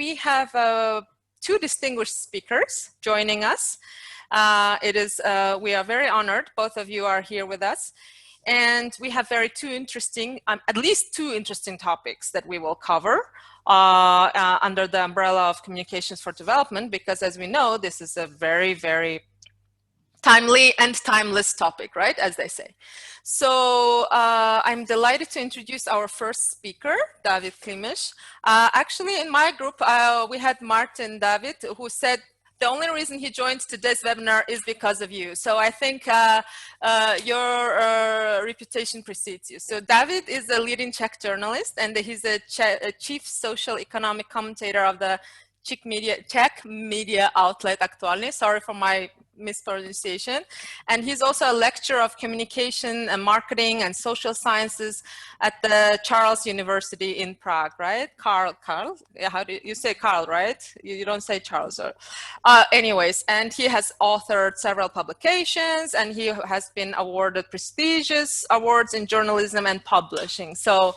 we have two distinguished speakers joining us. We are very honored, both of you are here with us. And we have at least two interesting topics that we will cover under the umbrella of Communications for Development, because as we know, this is a very, very timely and timeless topic, right, as they say. So I'm delighted to introduce our first speaker, David Klimesh. Actually, in my group, we had Martin David, who said, the only reason he joined today's webinar is because of you. So I think your reputation precedes you. So David is a leading Czech journalist, and he's a chief social economic commentator of the Czech media outlet Aktualny. Sorry for my mispronunciation. And he's also a lecturer of communication and marketing and social sciences at the Charles University in Prague, right? Carl, yeah, how do you say Carl, right? You don't say Charles. Anyways, and he has authored several publications, and he has been awarded prestigious awards in journalism and publishing. So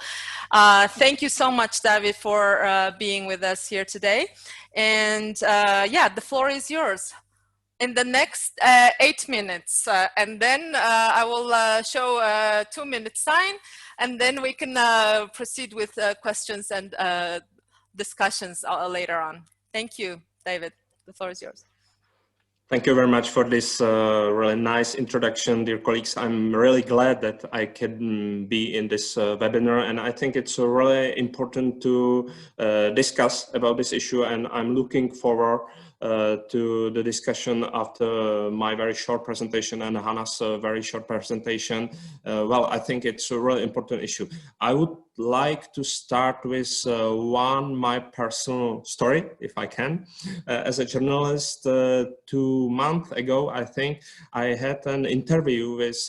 thank you so much, David, for being with us here today. And yeah, the floor is yours. In the next 8 minutes, and then I will show a 2-minute sign, and then we can proceed with questions and discussions later on. Thank you, David. The floor is yours. Thank you very much for this really nice introduction, dear colleagues. I'm really glad that I can be in this webinar, and I think it's really important to discuss about this issue, and I'm looking forward to the discussion after my very short presentation and Hannah's very short presentation. Well, I think it's a really important issue. I would like to start with my personal story, if I can. As a journalist, 2 months ago, I think, I had an interview with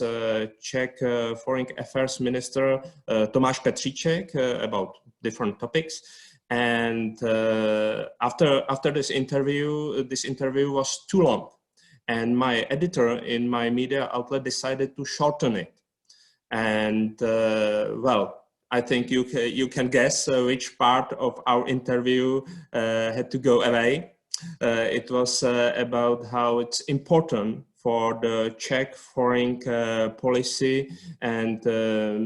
Czech Foreign Affairs Minister Tomáš Petříček about different topics. And after this interview was too long, and my editor in my media outlet decided to shorten it. And well, I think you can guess which part of our interview had to go away. It was about how it's important for the Czech foreign policy and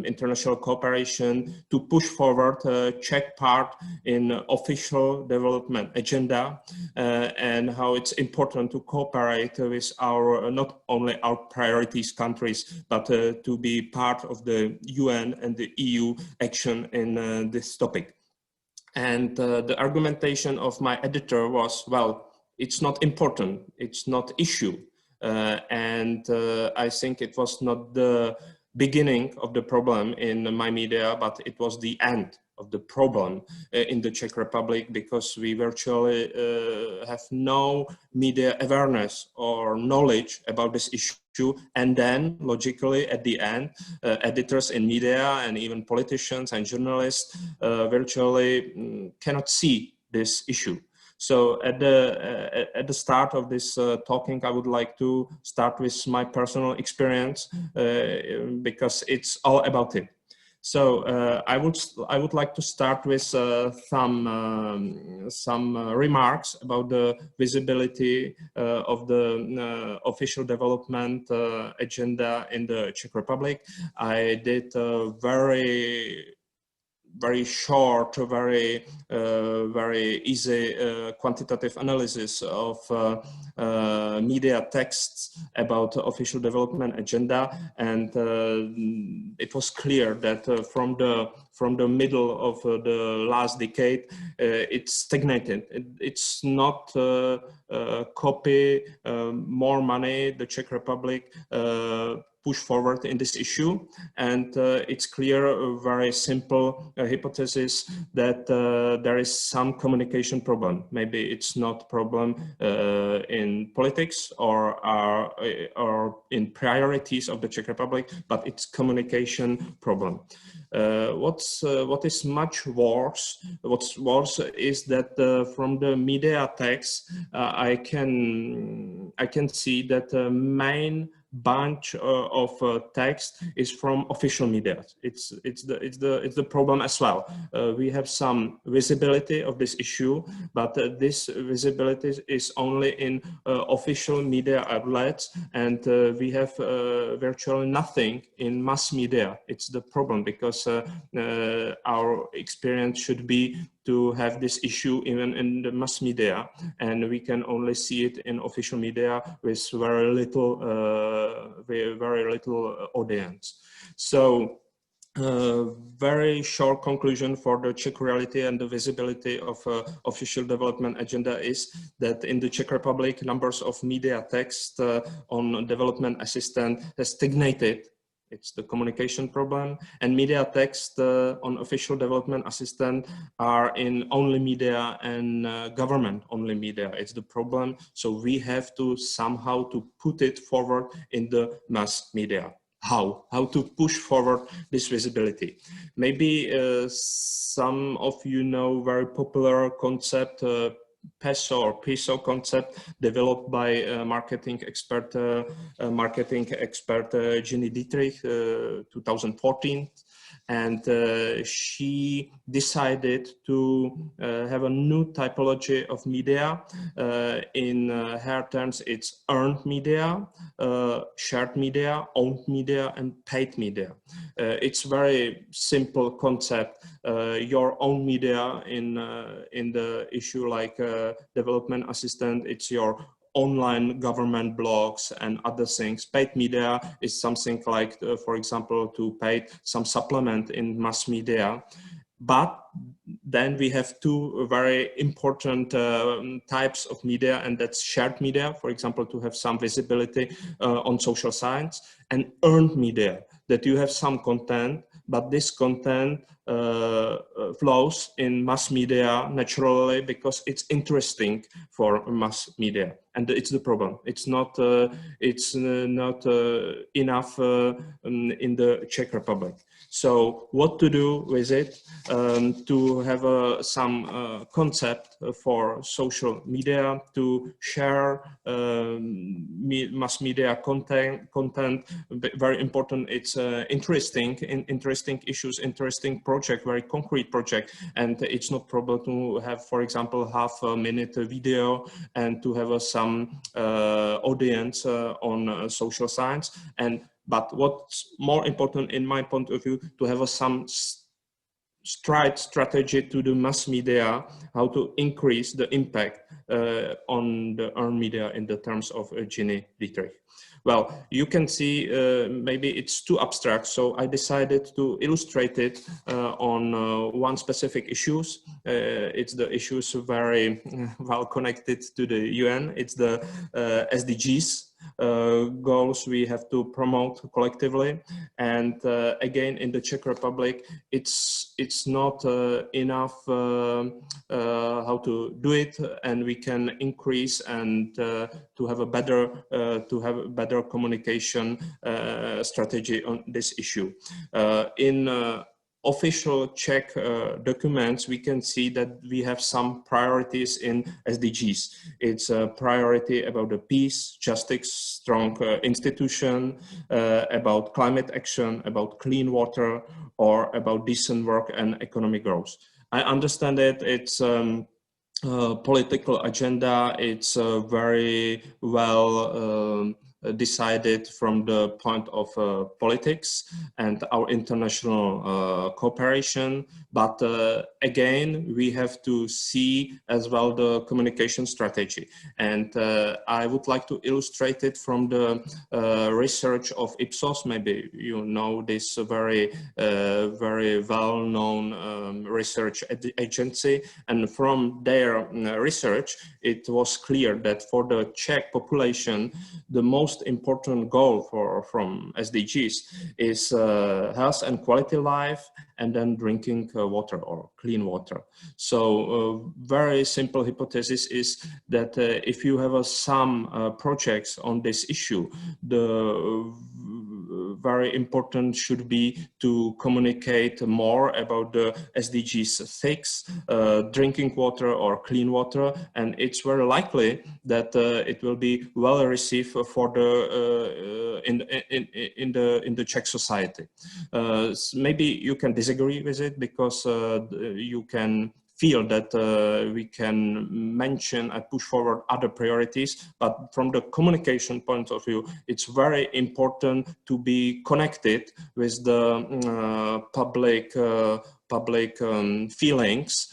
international cooperation to push forward Czech part in official development agenda, and how it's important to cooperate with our, not only our priorities countries, but to be part of the UN and the EU action in this topic. And the argumentation of my editor was, well, it's not important, it's not issue. And I think it was not the beginning of the problem in my media, but it was the end of the problem in the Czech Republic, because we virtually have no media awareness or knowledge about this issue. And then logically at the end, editors in media and even politicians and journalists virtually cannot see this issue. So at the start of this talking, I would like to start with my personal experience because it's all about it. So I would like to start with some remarks about the visibility of the official development agenda in the Czech Republic. I did a very short, very easy quantitative analysis of media texts about official development agenda, and it was clear that from the middle of the last decade, it stagnated. It's not copy more money, the Czech Republic push forward in this issue, and it's clear, a very simple hypothesis that there is some communication problem. Maybe it's not problem in politics or in priorities of the Czech Republic, but it's communication problem. What is much worse? What's worse is that from the media text, I can see that the main bunch of text is from official media. It's the problem as well. We have some visibility of this issue, but this visibility is only in official media outlets, and we have virtually nothing in mass media. It's the problem, because our experience should be to have this issue even in the mass media, and we can only see it in official media with very little audience. So very short conclusion for the Czech reality and the visibility of official development agenda is that in the Czech Republic, numbers of media text on development assistance has stagnated. It's the communication problem, and media text on official development assistant are in only media and government only media. It's the problem. So we have to somehow to put it forward in the mass media. How to push forward this visibility? Maybe some of you know very popular concept, PESO concept, developed by marketing expert Ginny Dietrich, 2014. And she decided to have a new typology of media. In her terms, it's earned media, shared media, owned media, and paid media. It's very simple concept. Your own media in the issue like development assistant, it's your online government blogs and other things. Paid media is something like, for example, to pay some supplement in mass media. But then we have two very important types of media, and that's shared media, for example, to have some visibility on social science, and earned media, that you have some content, but this content flows in mass media naturally because it's interesting for mass media, and it's the problem. It's not enough in the Czech Republic. So what to do with it? To have some concept for social media, to share mass media content. Very important. It's interesting issues, interesting project, very concrete project, and it's not problem to have, for example, half-a-minute video and to have some audience on social science. But what's more important, in my point of view, to have some strategy to the mass media, how to increase the impact on the earned media in the terms of Ginny Dietrich. Well, you can see maybe it's too abstract, so I decided to illustrate it on one specific issues. It's the issues very well connected to the UN. It's the SDGs. Goals we have to promote collectively, and again in the Czech Republic it's not enough how to do it, and we can increase and to have a better communication strategy on this issue. In official Czech documents, we can see that we have some priorities in SDGs. It's a priority about the peace, justice, strong institution, about climate action, about clean water, or about decent work and economic growth. I understand that it's political agenda. It's very well decided from the point of politics and our international cooperation. But again, we have to see as well the communication strategy. And I would like to illustrate it from the research of Ipsos. Maybe you know this very well-known research agency. And from their research, it was clear that for the Czech population, the most important goal from SDGs is health and quality life, and then drinking water or clean water. So very simple hypothesis is that if you have some projects on this issue, the very important should be to communicate more about the SDGs 6, drinking water or clean water, and it's very likely that it will be well received for the in the Czech society. Maybe you can disagree with it because you can feel that we can mention and push forward other priorities, but from the communication point of view, it's very important to be connected with the public feelings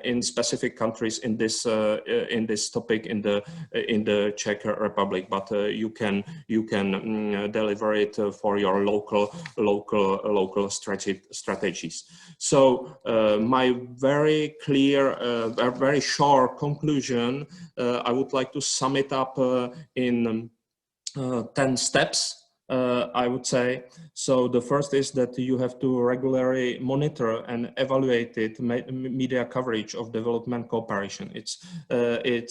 in specific countries in this topic in the Czech Republic. But you can deliver it for your local strategies. So my very clear, very short conclusion, I would like to sum it up in 10 steps. I would say. So the first is that you have to regularly monitor and evaluate media coverage of development cooperation. It's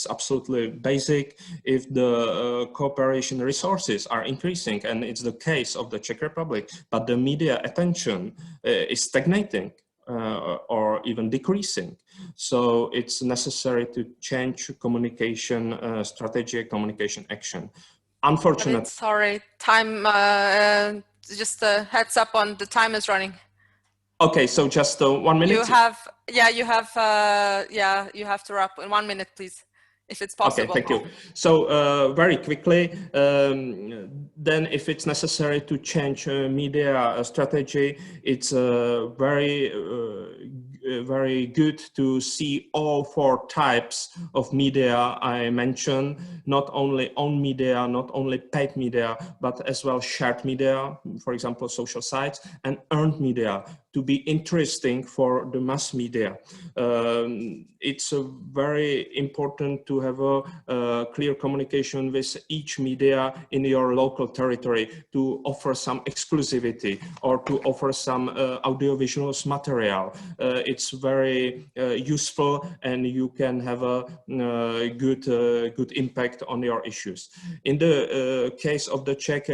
absolutely basic. If the cooperation resources are increasing, and it's the case of the Czech Republic, but the media attention is stagnating, or even decreasing. So it's necessary to change communication strategy, communication action. Unfortunately. Sorry, time, just a heads up on the time is running. Okay, so just 1 minute. You have to wrap in 1 minute, please, if it's possible. Okay, thank you. So very quickly, then if it's necessary to change media strategy, it's very good to see all 4 types of media I mentioned, not only own media, not only paid media, but as well shared media, for example, social sites, and earned media to be interesting for the mass media. It's very important to have a clear communication with each media in your local territory to offer some exclusivity or to offer some audiovisual material. It's very useful, and you can have a good impact on your issues. In the case of the Czech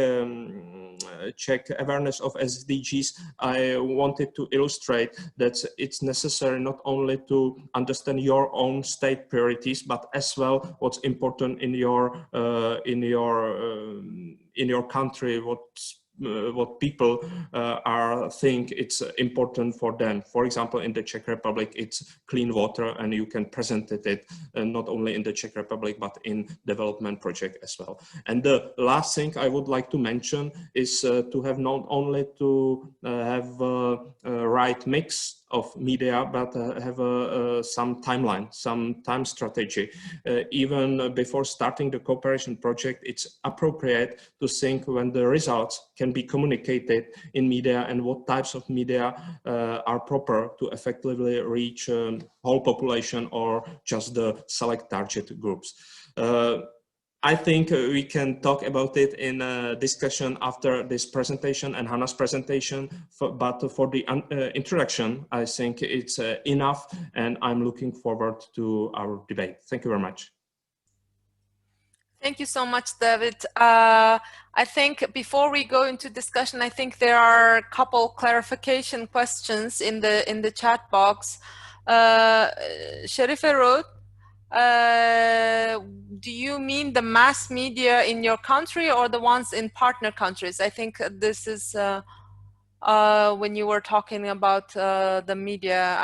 awareness of SDGs, I wanted to illustrate that it's necessary not only to understand your own state priorities, but as well what's important in your country, what people think it's important for them. For example, in the Czech Republic, it's clean water, and you can present it not only in the Czech Republic, but in development project as well. And the last thing I would like to mention is to have not only to have a right mix of media, but have some timeline, some time strategy. Even before starting the cooperation project, it's appropriate to think when the results can be communicated in media and what types of media are proper to effectively reach whole population or just the select target groups. I think we can talk about it in a discussion after this presentation and Hannah's presentation, but for the introduction, I think it's enough, and I'm looking forward to our debate. Thank you very much. Thank you so much, David. I think before we go into discussion, I think there are a couple clarification questions in the chat box. Sherife wrote, do you mean the mass media in your country or the ones in partner countries? I think this is when you were talking about the media.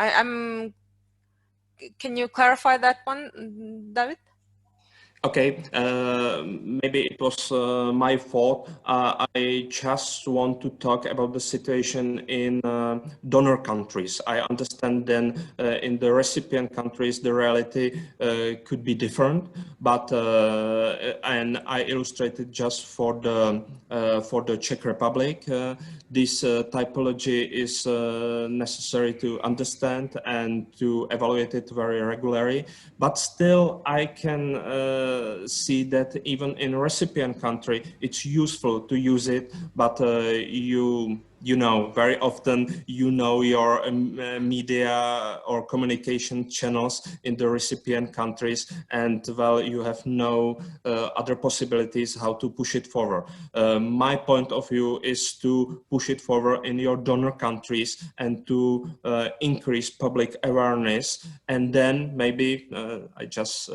Can you clarify that one, David? Okay, maybe it was my fault. I just want to talk about the situation in donor countries. I understand then in the recipient countries, the reality could be different, but and I illustrated just for the Czech Republic. This typology is necessary to understand and to evaluate it very regularly, but still I can see that even in recipient country, it's useful to use it, but you you know, very often you know your media or communication channels in the recipient countries, and well, you have no other possibilities how to push it forward. My point of view is to push it forward in your donor countries and to increase public awareness. And then maybe I just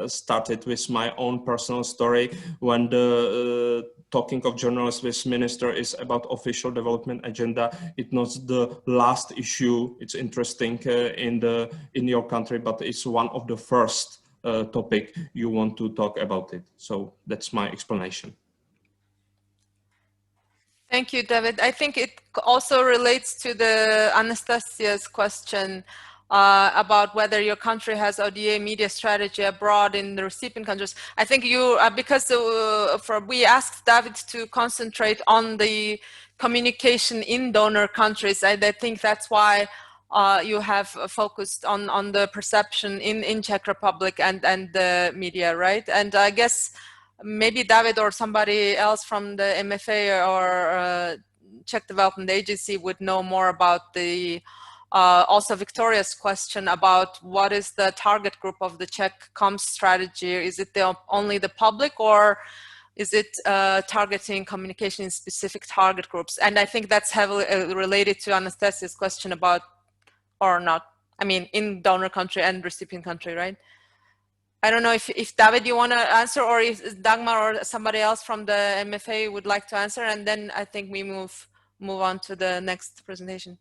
started with my own personal story. When the talking of journalists with minister is about official development agenda, it's not the last issue. It's interesting in your country, but it's one of the first topic you want to talk about it. So that's my explanation. Thank you, David. I think it also relates to the Anastasia's question about whether your country has ODA media strategy abroad in the recipient countries. I think you, because we asked David to concentrate on the communication in donor countries. I think that's why you have focused on the perception in Czech Republic and the media, right? And I guess maybe David or somebody else from the MFA or Czech Development Agency would know more about the also Victoria's question about what is the target group of the Czech comms strategy. Is it only the public, or is it targeting communication in specific target groups? And I think that's heavily related to Anastasia's question about, or not, I mean, in donor country and recipient country, right? I don't know if David, you want to answer, or if Dagmar or somebody else from the MFA would like to answer, and then I think we move on to the next presentation.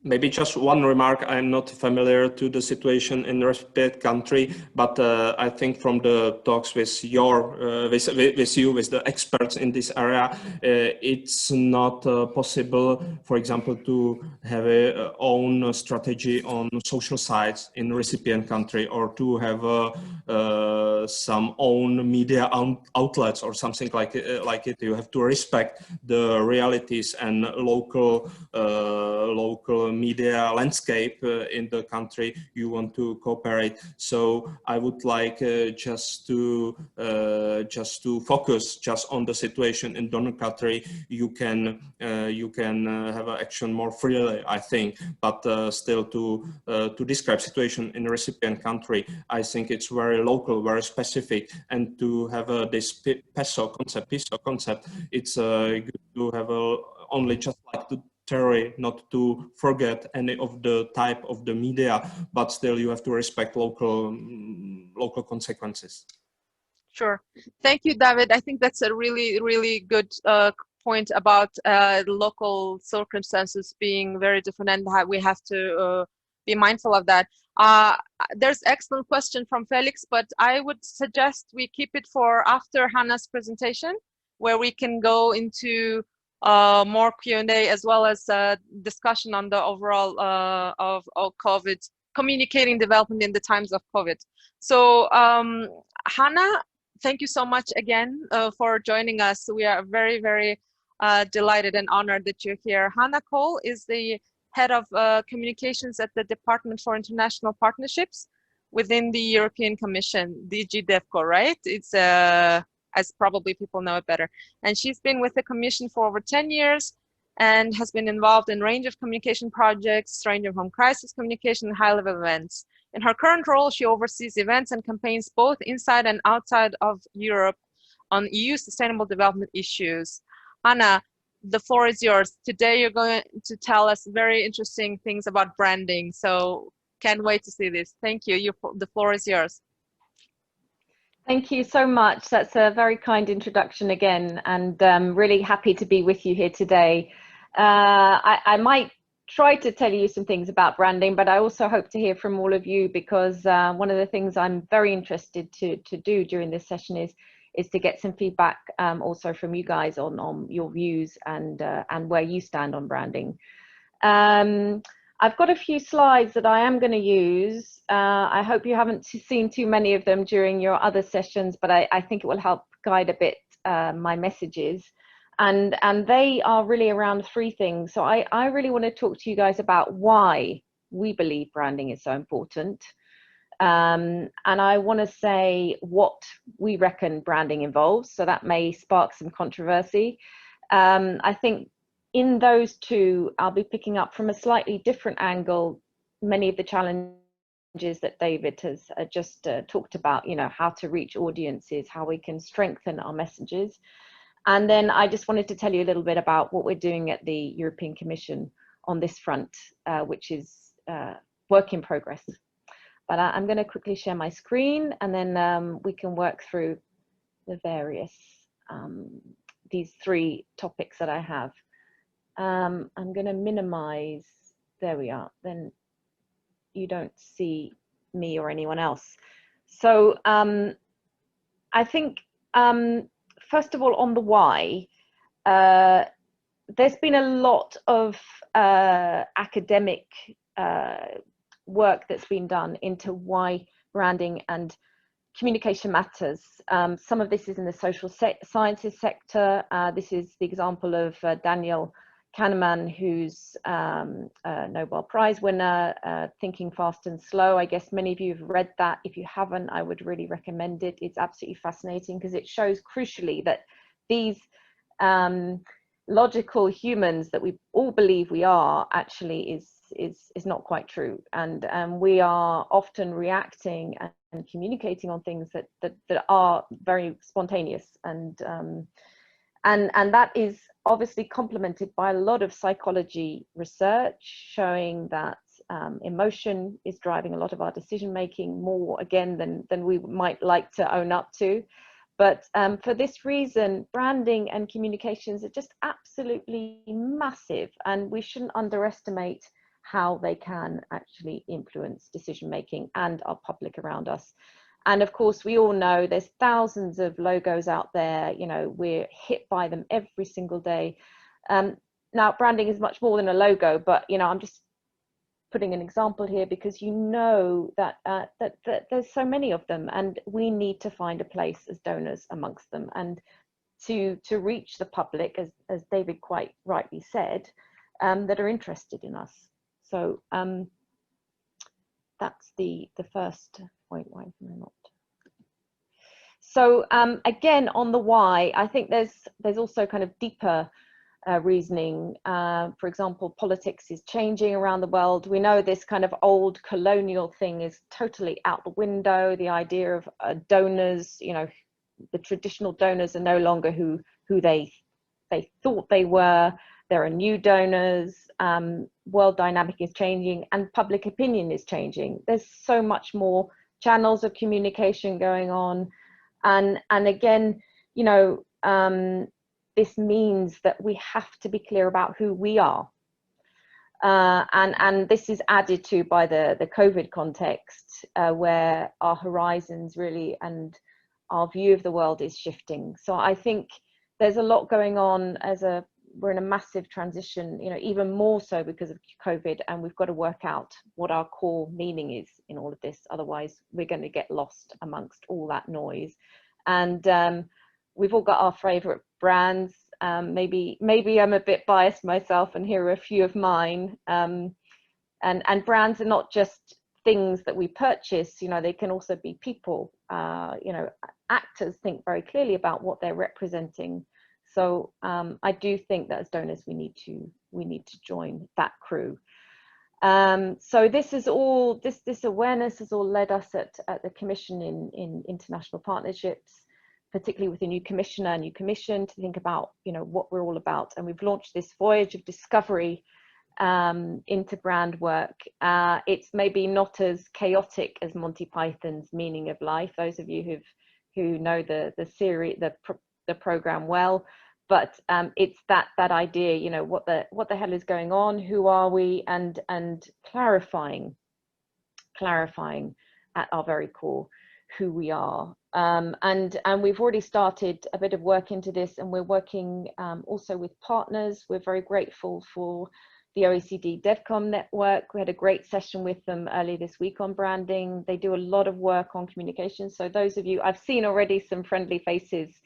Maybe just one remark. I'm not familiar to the situation in the respective country, but I think from the talks with with the experts in this area, it's not possible, for example, to have a own strategy on social sites in recipient country, or to have some own media outlets or something like it. You have to respect the realities and local media landscape in the country you want to cooperate. So I would like just to focus just on the situation in donor country. You can have an action more freely, I think, but still to describe situation in a recipient country, I think it's very local, very specific, and to have this PESO concept, it's good to have only just like to theory, not to forget any of the type of the media, but still you have to respect local consequences. Sure. Thank you, David. I think that's a really, really good point about local circumstances being very different, and how we have to be mindful of that. There's excellent question from Felix, but I would suggest we keep it for after Hannah's presentation, where we can go into more Q&A, as well as discussion on the overall of COVID, communicating development in the times of COVID. So Hannah, thank you so much again for joining us. We are very, very delighted and honored that you're here. Hannah Cole is the head of communications at the Department for International Partnerships within the European Commission, DG DevCo, right? It's as probably people know it better. And she's been with the Commission for over 10 years and has been involved in a range of communication projects, ranging from crisis communication and high-level events. In her current role, she oversees events and campaigns both inside and outside of Europe on EU sustainable development issues. Hannah, the floor is yours. Today, you're going to tell us very interesting things about branding. So can't wait to see this. Thank you. The floor is yours. Thank you so much. That's a very kind introduction again, and really happy to be with you here today. I might try to tell you some things about branding, but I also hope to hear from all of you, because one of the things I'm very interested to do during this session is to get some feedback also from you guys on your views and where you stand on branding. I've got a few slides that I am going to use. I hope you haven't seen too many of them during your other sessions, but I think it will help guide a bit my messages. And they are really around three things. So I really want to talk to you guys about why we believe branding is so important. And I want to say what we reckon branding involves. So that may spark some controversy. I think in those two, I'll be picking up from a slightly different angle many of the challenges that David has just talked about, you know, how to reach audiences, how we can strengthen our messages. And then I just wanted to tell you a little bit about what we're doing at the European Commission on this front, which is work in progress. But I'm going to quickly share my screen, and then we can work through the various, these three topics that I have. I'm going to minimize, there we are, then you don't see me or anyone else. So I think, first of all, on the why, there's been a lot of academic work that's been done into why branding and communication matters. Some of this is in the social sciences sector. This is the example of Daniel Kahneman, who's a Nobel Prize winner, Thinking Fast and Slow. I guess many of you have read that. If you haven't, I would really recommend it. It's absolutely fascinating because it shows crucially that these logical humans that we all believe we are actually is not quite true, and we are often reacting and communicating on things that are very spontaneous, and that is obviously complemented by a lot of psychology research showing that emotion is driving a lot of our decision making, more again than we might like to own up to. But for this reason, branding and communications are just absolutely massive, and we shouldn't underestimate how they can actually influence decision making and our public around us. And of course, we all know there's thousands of logos out there, you know, we're hit by them every single day. Now, branding is much more than a logo, but, you know, I'm just putting an example here because you know that, that there's so many of them, and we need to find a place as donors amongst them, and to reach the public, as David quite rightly said, that are interested in us. So that's the first point. Why am I not? So again, on the why, I think there's also kind of deeper reasoning. For example, politics is changing around the world. We know this kind of old colonial thing is totally out the window. The idea of donors, you know, the traditional donors are no longer who they thought they were. There are new donors. World dynamic is changing, and public opinion is changing. There's so much more channels of communication going on, and again, you know, this means that we have to be clear about who we are, and this is added to by the COVID context, where our horizons really and our view of the world is shifting. So I think there's a lot going on. We're in a massive transition, you know, even more so because of COVID, and we've got to work out what our core meaning is in all of this. Otherwise, we're going to get lost amongst all that noise. And we've all got our favorite brands. Maybe I'm a bit biased myself, and here are a few of mine. And brands are not just things that we purchase, you know, they can also be people. You know, actors think very clearly about what they're representing. So I do think that as donors, we need to join that crew. So this is all, this awareness has all led us at the Commission in international partnerships, particularly with a new commissioner, new commission, to think about, you know, what we're all about. And we've launched this voyage of discovery into brand work. It's maybe not as chaotic as Monty Python's Meaning of Life. Those of you who know the series, the program well. But it's that idea, you know, what the hell is going on, who are we, and clarifying at our very core who we are. And we've already started a bit of work into this, and we're working also with partners. We're very grateful for the OECD DevCom network. We had a great session with them earlier this week on branding. They do a lot of work on communication. So those of you, I've seen already some friendly faces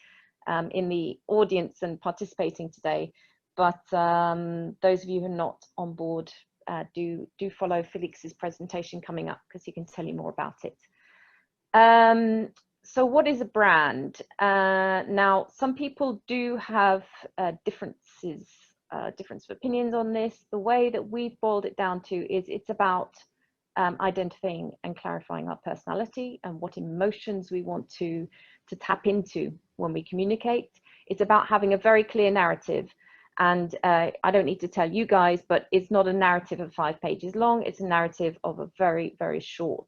in the audience and participating today, but those of you who are not on board, do follow Felix's presentation coming up, because he can tell you more about it. So what is a brand? Now, some people do have differences difference of opinions on this. The way that we've boiled it down to is it's about identifying and clarifying our personality and what emotions we want to tap into when we communicate. It's about having a very clear narrative. And I don't need to tell you guys, but it's not a narrative of 5 pages long. It's a narrative of a very, very short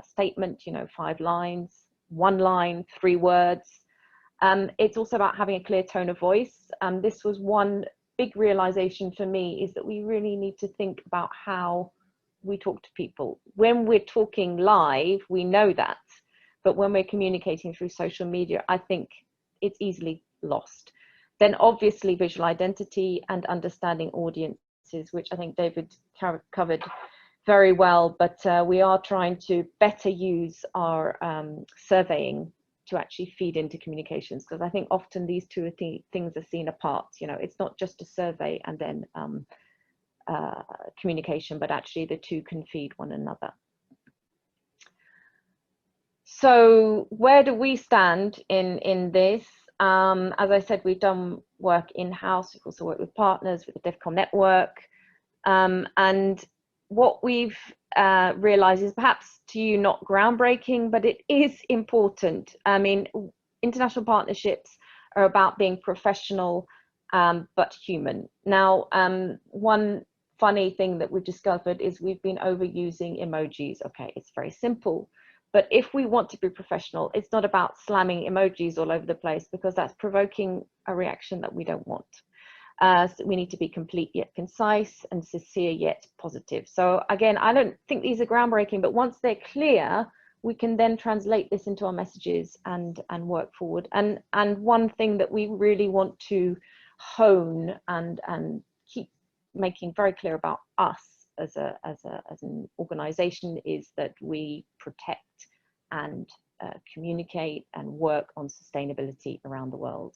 statement, 5 lines, 1 line, 3 words. It's also about having a clear tone of voice. This was one big realization for me, is that we really need to think about how we talk to people. When we're talking live, we know that, but when we're communicating through social media, I think it's easily lost. Then obviously visual identity and understanding audiences, which I think David covered very well, but we are trying to better use our surveying to actually feed into communications, because I think often these two things are seen apart. It's not just a survey and then communication, but actually the two can feed one another. So where do we stand in this? As I said, we've done work in-house. We've also worked with partners, with the DEFCON network. And what we've realized is, perhaps to you, not groundbreaking, but it is important. I mean, international partnerships are about being professional, but human. Now, one funny thing that we've discovered is we've been overusing emojis. Okay, it's very simple. But if we want to be professional, it's not about slamming emojis all over the place, because that's provoking a reaction that we don't want. So we need to be complete yet concise, and sincere yet positive. So again, I don't think these are groundbreaking, but once they're clear, we can then translate this into our messages and work forward. And one thing that we really want to hone and keep making very clear about us as an organization is that we protect and communicate and work on sustainability around the world.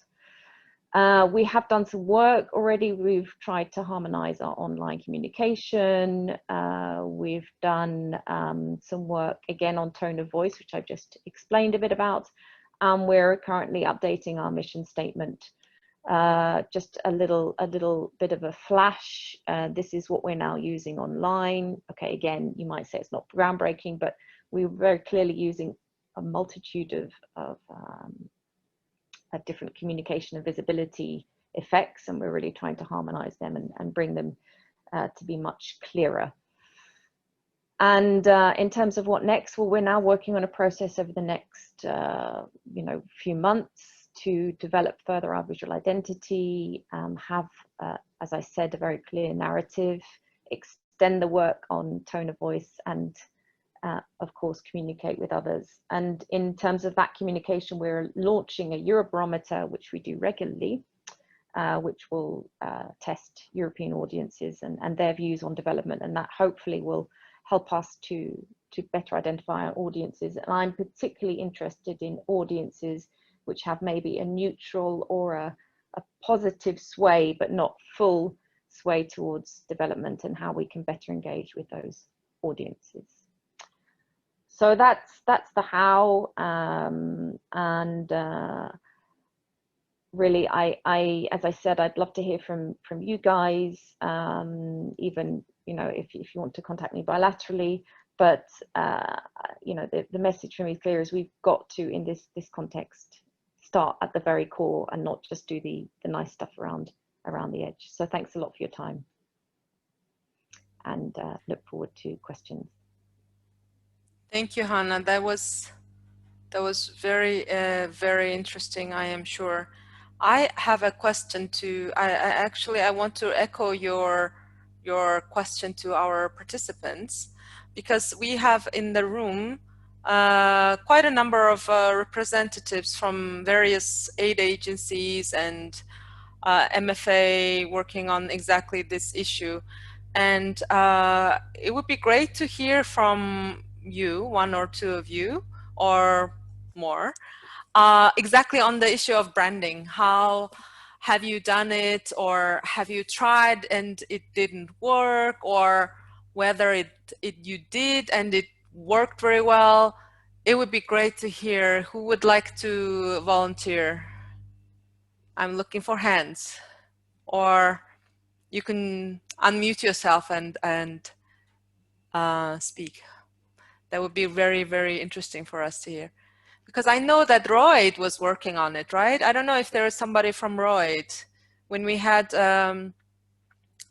We have done some work already. We've tried to harmonize our online communication. We've done some work again on tone of voice, which I've just explained a bit about. We're currently updating our mission statement. Just a little bit of a flash. This is what we're now using online. Okay, again, you might say it's not groundbreaking, but we're very clearly using a multitude of different communication and visibility effects, and we're really trying to harmonize them and bring them to be much clearer. And in terms of what next, well, we're now working on a process over the next few months to develop further our visual identity, have, as I said, a very clear narrative, extend the work on tone of voice, and of course, communicate with others. And in terms of that communication, we're launching a Eurobarometer, which we do regularly, which will test European audiences and their views on development. And that hopefully will help us to better identify our audiences. And I'm particularly interested in audiences which have maybe a neutral or a positive sway, but not full sway towards development, and how we can better engage with those audiences. So that's the how, and really, as I said, I'd love to hear from you guys, even if you want to contact me bilaterally. But the message for me is clear: is we've got to, in this context, start at the very core and not just do the nice stuff around the edge. So thanks a lot for your time, and look forward to questions. Thank you, Hannah. That was very very interesting, I am sure. I have a question to. I want to echo your question to our participants, because we have in the room quite a number of representatives from various aid agencies and MFA working on exactly this issue. And it would be great to hear from you, 1 or 2 of you, or more, exactly on the issue of branding. How have you done it, or have you tried and it didn't work, or whether you did and it worked very well? It would be great to hear. Who would like to volunteer? I'm looking for hands. Or you can unmute yourself and speak. That would be very, very interesting for us to hear. Because I know that Royd was working on it, right? I don't know if there is somebody from Royd. When we had Anka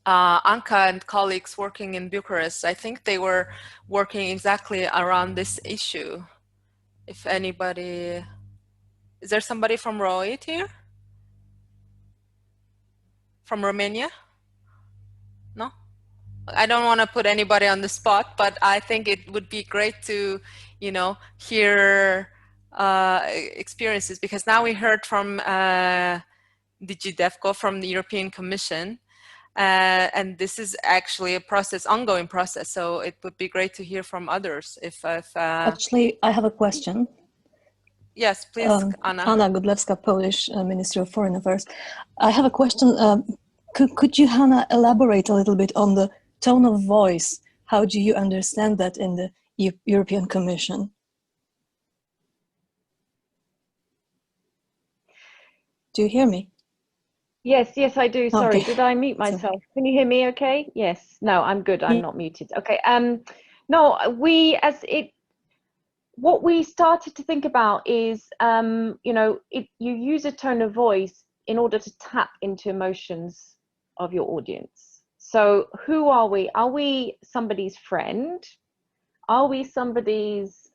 and colleagues working in Bucharest, I think they were working exactly around this issue. If anybody, is there somebody from Royd here? From Romania? No? I don't want to put anybody on the spot, but I think it would be great to, you know, hear experiences, because now we heard from DG DEFCO, from the European Commission, and this is actually a process, ongoing process. So it would be great to hear from others. If Actually, I have a question. Yes, please, Anna. Anna Godlewska, Polish Ministry of Foreign Affairs. I have a question. Could you, Hannah, elaborate a little bit on the tone of voice? How do you understand that in the European Commission? Do you hear me? Yes, yes, I do. Sorry, Okay. did I mute myself? Can you hear me okay? Yes. No, I'm good. I'm not muted. Okay. No, what we started to think about is, you know, you use a tone of voice in order to tap into emotions of your audience. So who are we? Are we somebody's friend? Are we somebody's,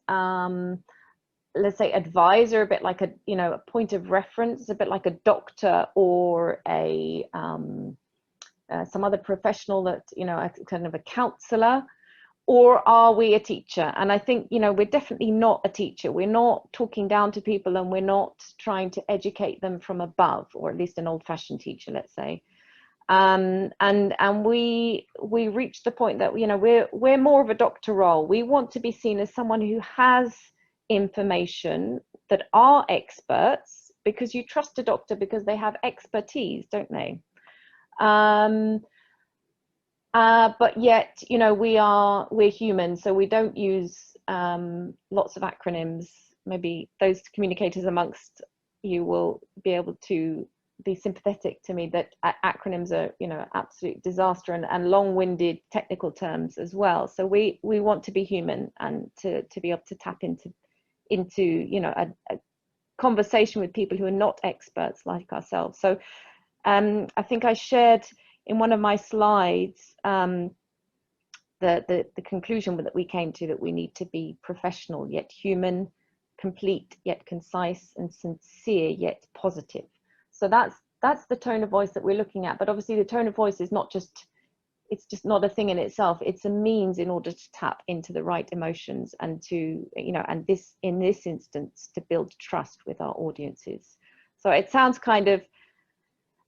let's say, advisor, a bit like a, you know, a point of reference, a bit like a doctor or a some other professional that, you know, a kind of a counselor? Or are we a teacher? And I think, you know, we're definitely not a teacher. We're not talking down to people, and we're not trying to educate them from above, or at least an old-fashioned teacher, let's say. And we reached the point that, you know, we're more of a doctor role. We want to be seen as someone who has information, that are experts, because you trust a doctor because they have expertise, don't they? But yet, you know, we're human, so we don't use lots of acronyms. Maybe those communicators amongst you will be able to be sympathetic to me that acronyms are, you know, absolute disaster, and long-winded technical terms as well. So we want to be human, and to be able to tap into you know, a conversation with people who are not experts like ourselves. So I think I shared in one of my slides the conclusion that we came to, that we need to be professional yet human, complete yet concise, and sincere yet positive. So that's the tone of voice that we're looking at. But obviously the tone of voice is not just, it's just not a thing in itself. It's a means in order to tap into the right emotions, and to, you know, and this, in this instance, to build trust with our audiences. So it sounds kind of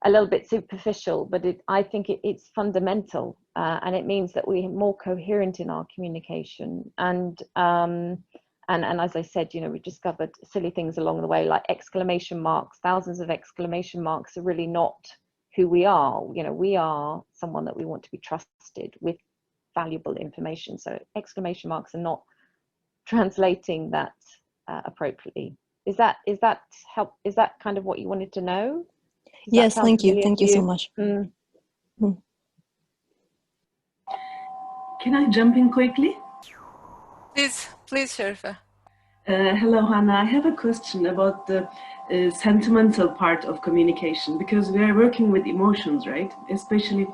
a little bit superficial, but I think it's fundamental, and it means that we're more coherent in our communication. And as I said, you know, we discovered silly things along the way, like exclamation marks. Thousands of exclamation marks are really not who we are. You know, we are someone that we want to be trusted with valuable information. So exclamation marks are not translating that appropriately. Is that kind of what you wanted to know? Yes, thank you. Thank you so much. Can I jump in quickly? Please, Sherifa. Hello, Hannah. I have a question about the sentimental part of communication, because we are working with emotions, right? Especially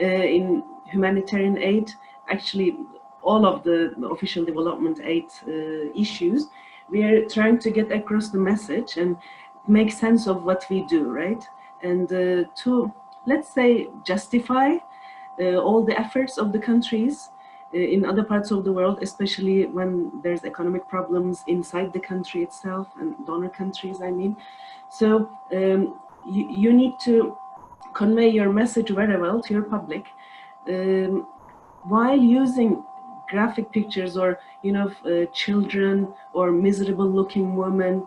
in humanitarian aid. Actually, all of the official development aid issues, we are trying to get across the message and make sense of what we do, right? And to, let's say, justify all the efforts of the countries in other parts of the world, especially when there's economic problems inside the country itself, and donor countries, I mean. So you need to convey your message very well to your public while using graphic pictures, or, you know, children or miserable looking women.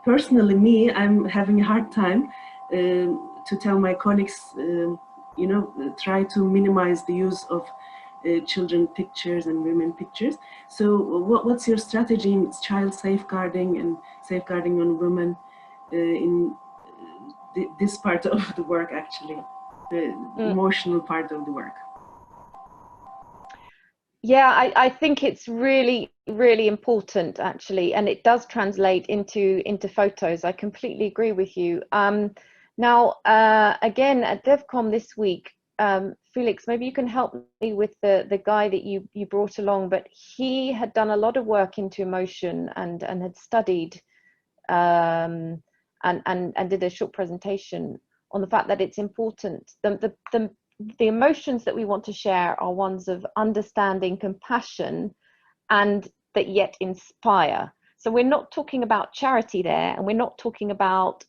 Personally, me, I'm having a hard time to tell my colleagues, you know, try to minimize the use of children pictures and women pictures. So what's your strategy in child safeguarding and safeguarding on women in this part of the work, actually? the emotional part of the work. Yeah, I think it's really, really important actually, and it does translate into photos. I completely agree with you. Now, again, at DevCom this week, Felix, maybe you can help me with the guy that you brought along, but he had done a lot of work into emotion and had studied and did a short presentation on the fact that it's important. The emotions that we want to share are ones of understanding, compassion, and that yet inspire. So we're not talking about charity there, and we're not talking about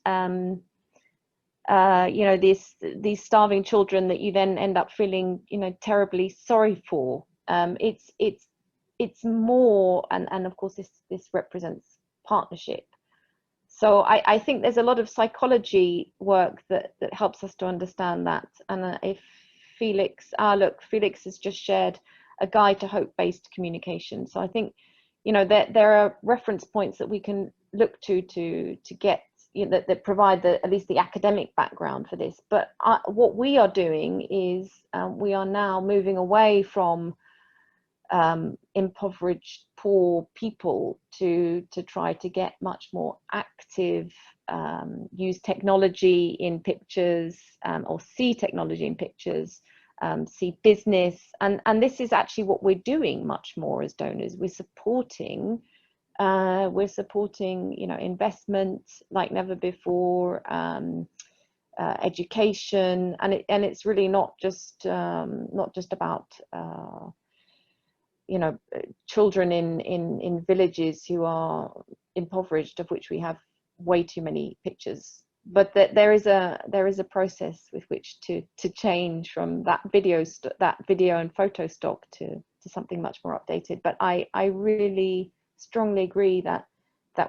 you know, these starving children that you then end up feeling, you know, terribly sorry for. It's more, and of course this represents partnership. So I think there's a lot of psychology work that helps us to understand that. And if Felix, look, Felix has just shared a guide to hope-based communication. So I think, you know, there are reference points that we can look to get, you know, that provide at least the academic background for this. But what we are doing is we are now moving away from impoverished, poor people to try to get much more active, use technology in pictures, or see technology in pictures, see business, and this is actually what we're doing much more as donors. We're supporting, you know, investment like never before, education, and it's really not just about you know, children in villages who are impoverished, of which we have way too many pictures, but that there is a process with which to change from that video and photo stock to something much more updated. But I really strongly agree that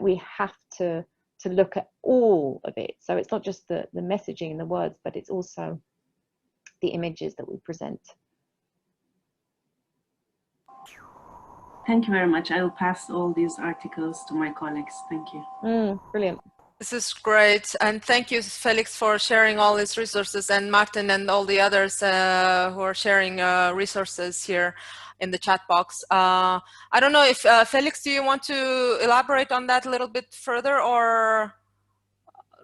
we have to look at all of it. So it's not just the messaging and the words, but it's also the images that we present. Thank you very much. I will pass all these articles to my colleagues. Thank you. Brilliant. This is great, and thank you, Felix, for sharing all these resources, and Martin and all the others who are sharing resources here in the chat box. I don't know if, Felix, do you want to elaborate on that a little bit further, or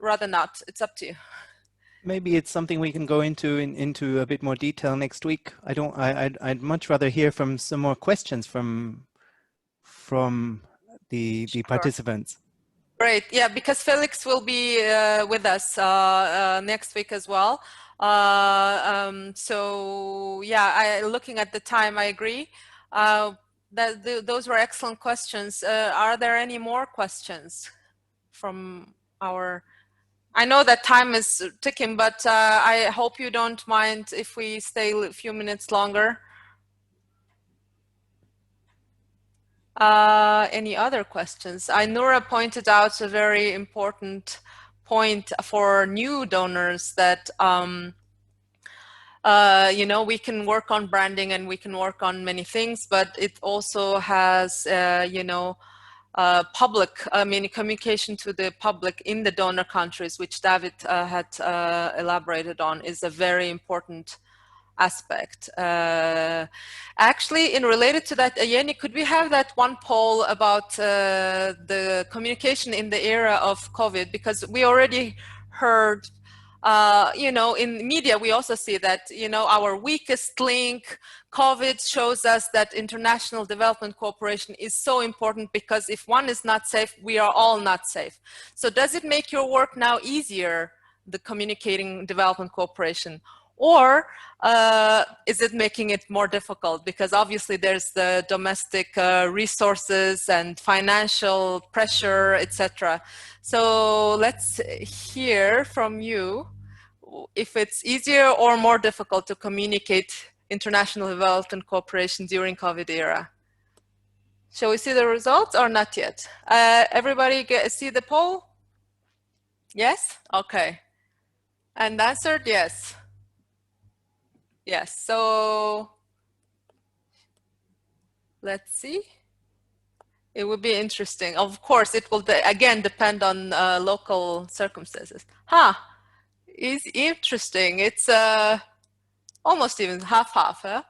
rather not? It's up to you. Maybe it's something we can go into a bit more detail next week. I'd much rather hear from some more questions from the Sure. participants. Great, yeah, because Felix will be with us next week as well. So yeah, looking at the time, I agree. Those were excellent questions. Are there any more questions from our? I know that time is ticking, but I hope you don't mind if we stay a few minutes longer. Any other questions? Nura pointed out a very important point for new donors that you know, we can work on branding and we can work on many things, but it also has you know, communication to the public in the donor countries, which David had elaborated on, is a very important aspect. Actually, in related to that, Jenny, could we have that one poll about the communication in the era of COVID? Because we already heard, you know, in media, we also see that, you know, our weakest link, COVID, shows us that international development cooperation is so important, because if one is not safe, we are all not safe. So does it make your work now easier, the communicating development cooperation? Or is it making it more difficult? Because obviously there's the domestic resources and financial pressure, etc. So let's hear from you if it's easier or more difficult to communicate international development cooperation during COVID era. Shall we see the results or not yet? Everybody see the poll? Yes? Okay. And answered yes. Yes, so let's see. It would be interesting. Of course, it will again depend on local circumstances. is interesting. It's almost even half-half, huh?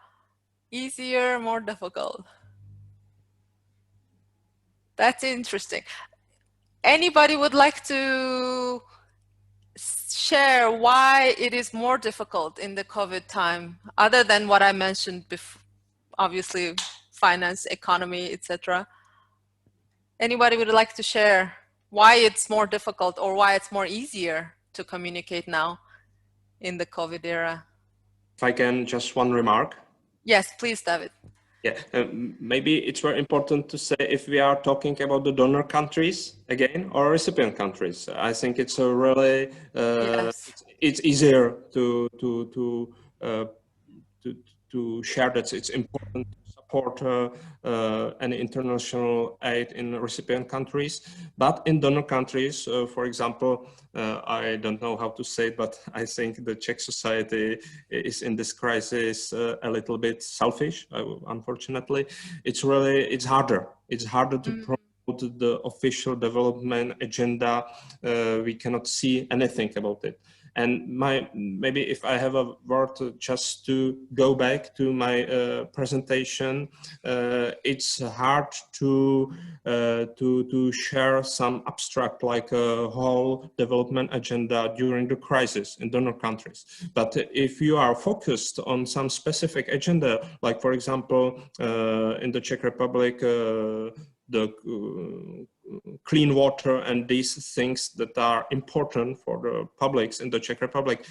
Easier, more difficult. That's interesting. Anybody would like to share why it is more difficult in the COVID time, other than what I mentioned before, obviously finance, economy, etc. Anybody would like to share why it's more difficult or why it's more easier to communicate now in the COVID era? If I can, just one remark. Yes, please, David. Yeah, maybe it's very important to say if we are talking about the donor countries again or recipient countries. I think it's a really Yes. it's easier to share that it's important to support any international aid in recipient countries, but in donor countries, for example, I don't know how to say it, but I think the Czech society is in this crisis a little bit selfish. Unfortunately, it's harder. It's harder to promote the official development agenda. We cannot see anything about it. And maybe if I have a word just to go back to my presentation, it's hard to share some abstract like a whole development agenda during the crisis in donor countries. But if you are focused on some specific agenda, like for example in the Czech Republic, the clean water and these things that are important for the publics in the Czech Republic,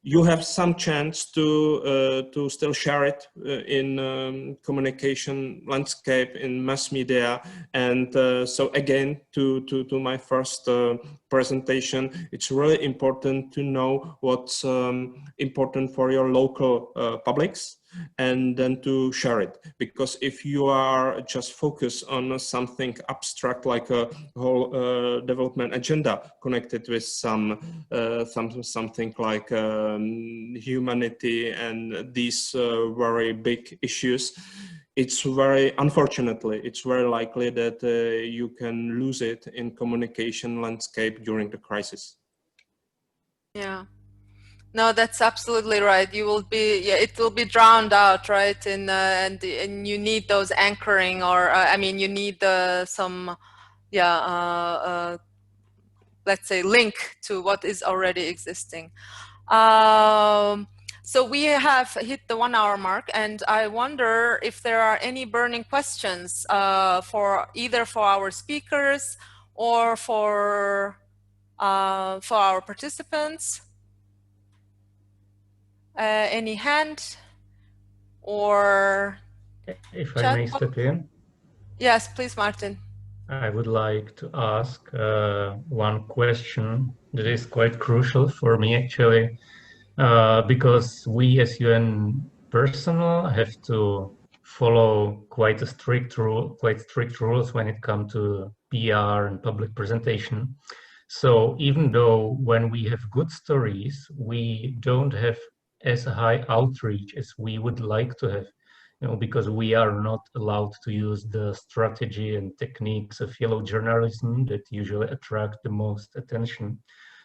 you have some chance to still share it in communication landscape, in mass media. And so again, to my first presentation, it's really important to know what's important for your local publics, and then to share it. Because if you are just focused on something abstract like a whole development agenda connected with something like humanity and these very big issues, it's unfortunately, it's very likely that you can lose it in communication landscape during the crisis. Yeah. No, that's absolutely right. You will be, yeah, it will be drowned out, right? And you need those anchoring, or I mean, you need some, yeah, let's say link to what is already existing. So we have hit the 1 hour mark, and I wonder if there are any burning questions for either for our speakers or for our participants. Any hand or if I may step in? Yes, please, Martin. I would like to ask one question that is quite crucial for me, actually, because we as UN personnel have to follow quite strict rules when it comes to PR and public presentation. So even though when we have good stories, we don't have as high outreach as we would like to have, you know, because we are not allowed to use the strategy and techniques of yellow journalism that usually attract the most attention.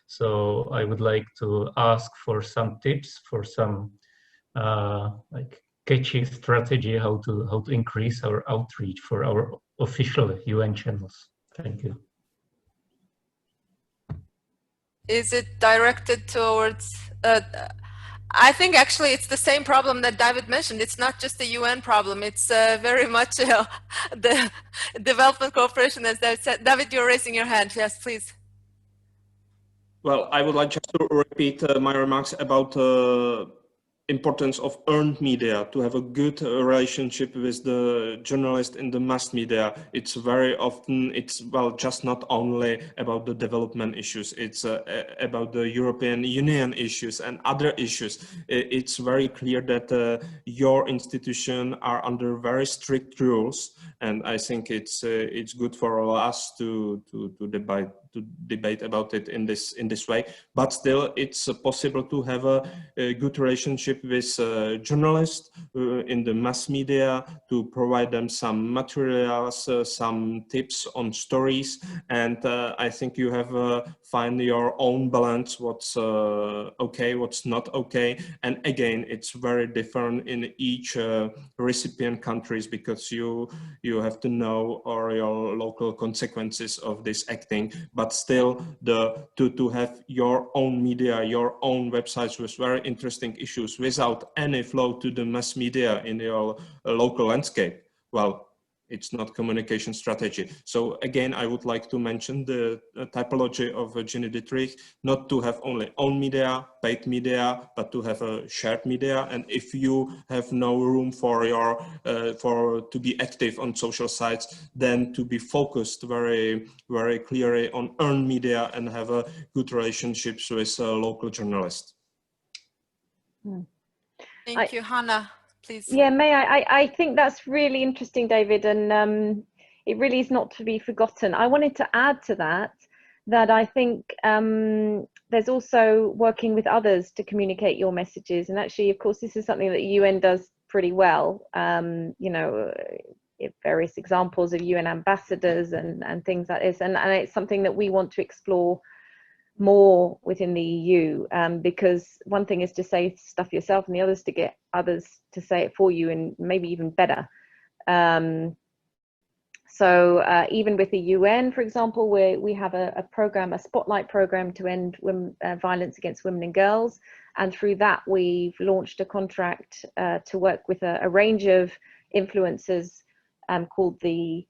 So I would like to ask for some tips for some like catchy strategy how to increase our outreach for our official UN channels. Thank you. Is it directed towards I think actually it's the same problem that David mentioned. It's not just a UN problem. It's very much the development cooperation, as David said. David, you're raising your hand. Yes, please. Well, I would like just to repeat my remarks about importance of earned media, to have a good relationship with the journalist in the mass media. It's very often, it's, well, just not only about the development issues, it's about the European Union issues and other issues. It's very clear that your institution are under very strict rules, and I think it's good for us to debate about it in this way. But still, it's possible to have a good relationship partnership with journalists in the mass media to provide them some materials, some tips on stories, and I think you have find your own balance, what's okay, what's not okay, and again, it's very different in each recipient countries, because you have to know or your local consequences of this acting, but still to have your own media, your own websites with very interesting issues without any flow to the mass media in your local landscape, well, it's not communication strategy. So again, I would like to mention the typology of Ginny Dietrich, not to have only own media, paid media, but to have a shared media. And if you have no room for your to be active on social sites, then to be focused very clearly on earned media and have a good relationships with local journalists. Thank you, Hannah. Please. Yeah, may I think that's really interesting, David, and it really is not to be forgotten. I wanted to add to that I think there's also working with others to communicate your messages, and actually, of course, this is something that UN does pretty well. You know, various examples of UN ambassadors and things like this, and it's something that we want to explore more within the EU, because one thing is to say stuff yourself and the other is to get others to say it for you, and maybe even better. So even with the UN, for example, where we have a program, a spotlight program to end violence against women and girls, and through that we've launched a contract to work with a range of influencers called the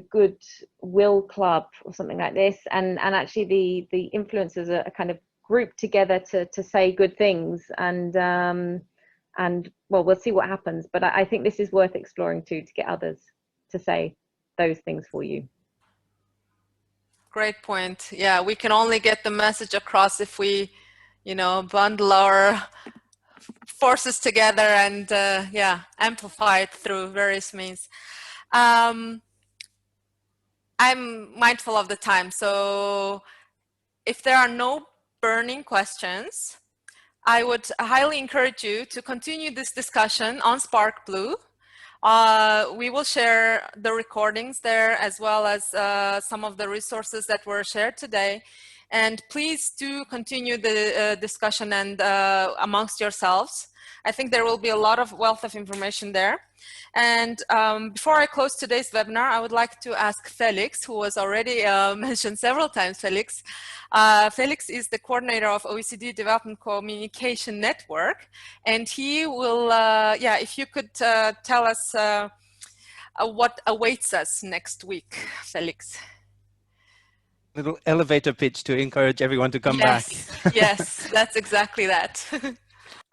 Good Will Club or something like this, and actually the influencers are kind of grouped together to say good things, and well, we'll see what happens, but I think this is worth exploring too, to get others to say those things for you. Great point. Yeah, we can only get the message across if we, you know, bundle our forces together and yeah, amplify it through various means. I'm mindful of the time, so if there are no burning questions, I would highly encourage you to continue this discussion on SparkBlue. We will share the recordings there, as well as some of the resources that were shared today. And please do continue the discussion and amongst yourselves. I think there will be a lot of wealth of information there. And before I close today's webinar, I would like to ask Felix, who was already mentioned several times, Felix. Felix is the coordinator of OECD Development Communication Network, and he will, yeah, if you could tell us what awaits us next week, Felix. Little elevator pitch to encourage everyone to come back. Yes, that's exactly that.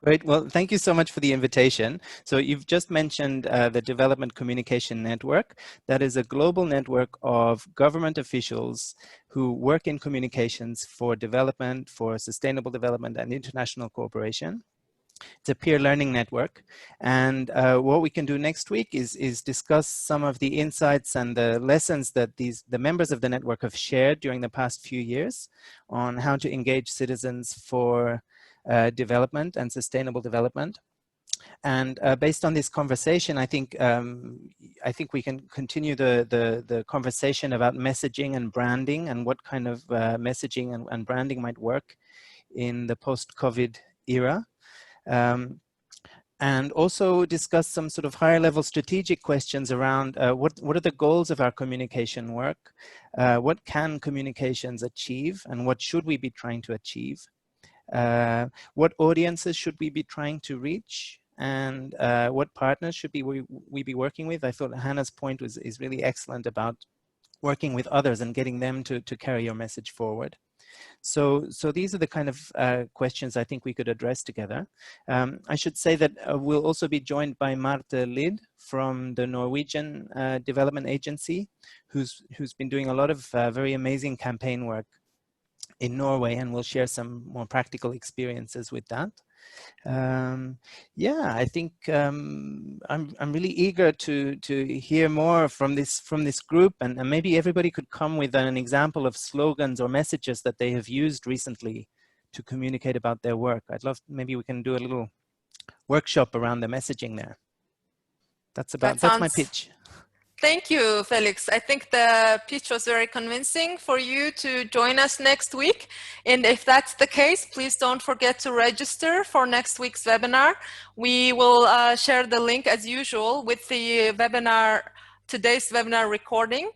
Great. Well, thank you so much for the invitation. So you've just mentioned the Development Communication Network. That is a global network of government officials who work in communications for development, for sustainable development and international cooperation. It's a peer learning network. And what we can do next week is discuss some of the insights and the lessons that the members of the network have shared during the past few years on how to engage citizens for development and sustainable development. And based on this conversation, I think we can continue the conversation about messaging and branding, and what kind of messaging and branding might work in the post-COVID era. And also discuss some sort of higher level strategic questions around what are the goals of our communication work? What can communications achieve, and what should we be trying to achieve? What audiences should we be trying to reach, and what partners should we be working with? I thought Hannah's point is really excellent about working with others and getting them to carry your message forward. So these are the kind of questions I think we could address together. I should say that we'll also be joined by Marte Lid from the Norwegian Development Agency, who's been doing a lot of very amazing campaign work in Norway, and we'll share some more practical experiences with that. Yeah, I think I'm really eager to hear more from this group, and maybe everybody could come with an example of slogans or messages that they have used recently to communicate about their work. I'd love, maybe we can do a little workshop around the messaging there. That's my pitch. Thank you, Felix. I think the pitch was very convincing for you to join us next week. And if that's the case, please don't forget to register for next week's webinar. We will share the link as usual with the webinar, today's webinar recording.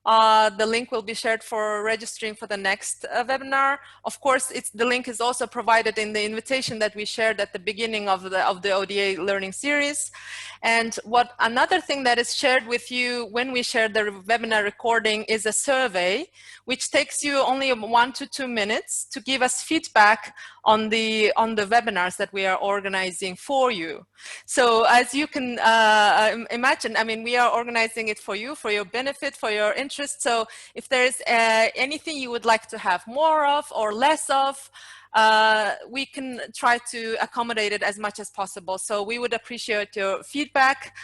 The link will be shared for registering for the next webinar. Of course, the link is also provided in the invitation that we shared at the beginning of the ODA learning series. And another thing that is shared with you when we share the webinar recording is a survey, which takes you only 1 to 2 minutes to give us feedback on the webinars that we are organizing for you. So as you can imagine, I mean, we are organizing it for you, for your benefit, for your interest. So if there's anything you would like to have more of or less of, we can try to accommodate it as much as possible. So we would appreciate your feedback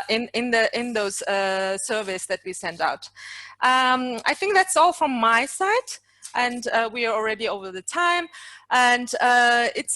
in those surveys that we send out. I think that's all from my side, and we are already over the time. And it's